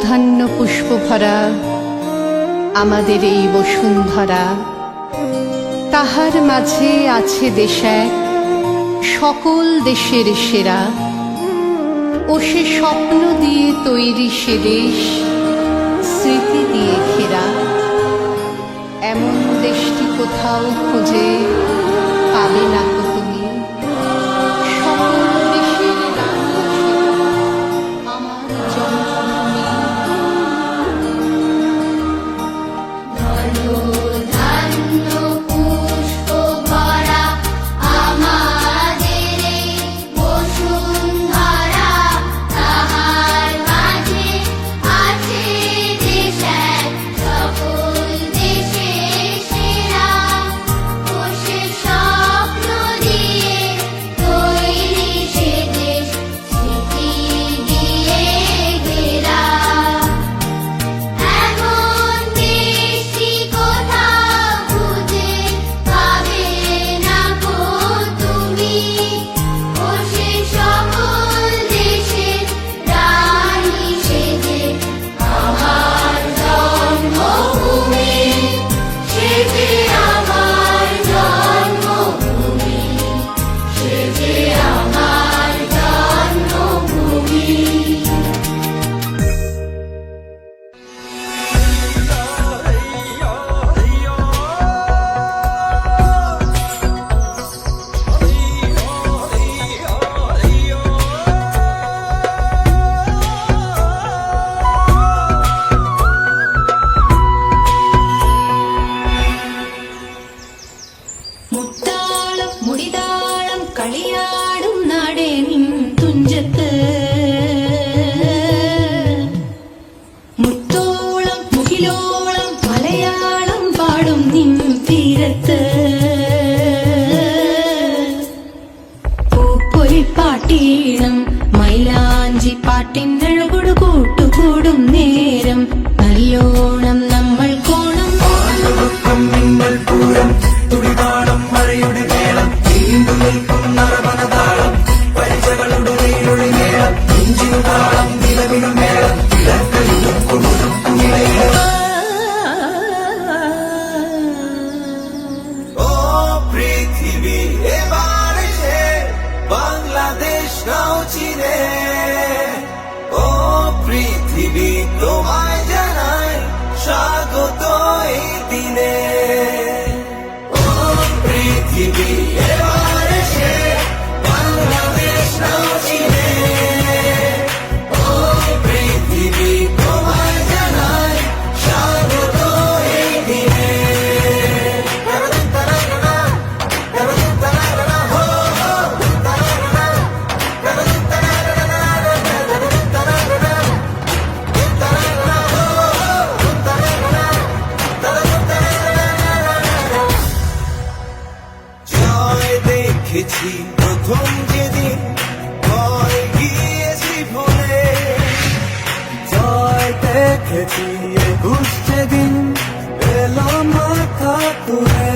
অর্ধান্য পুষ্প ভরা আমাদের এই বসুন্ধরা, তাহার মাঝে আছে দেশ এক সকল দেশের সেরা। ও সে স্বপ্ন দিয়ে তৈরি সে দেশ, স্মৃতি দিয়ে ঘেরা। এমন দেশটি কোথাও খুঁজে পাবে না কো তুমি। সকল দেশের রানী সেরা আমার জন্মভূমি। കളിയാടും നാടേ നിൻ തുഞ്ചത്ത് മുത്തോളം മുകിലോളം മലയാളം പാടും നിൻ തീരത്ത് പൂപ്പൊലിപ്പാട്ടീണം മൈലാഞ്ചി പാട്ടിനഴകൊടു കൂട്ടുകൂടും നേരം നല്ലോണം നമ്മൾ കോണം പൂരം തുടിതാളം മഴയുടെ മേളം നീണ്ടു നിൽക്കും നറവനതാളം പരിചകളുടെ നീരൊഴിമേളം നെഞ്ചിനു താളം നിലവിനു മേളം ও পৃথিবী এবার এসে বাংলাদেশ নাও চিনে ও পৃথিবী তোমায় জানাই স্বাগত এই দিনে পৃথিবী এবার এসে বাংলাদেশ নাও চিনে ও পৃথিবী তোমায় জানাই স্বাগত এই দিনে দেখেছি প্রথম যেদিন ভয় গিয়েছি ভুলে জয় দেখেছি 21 যেদিন এলো মাথা তুলে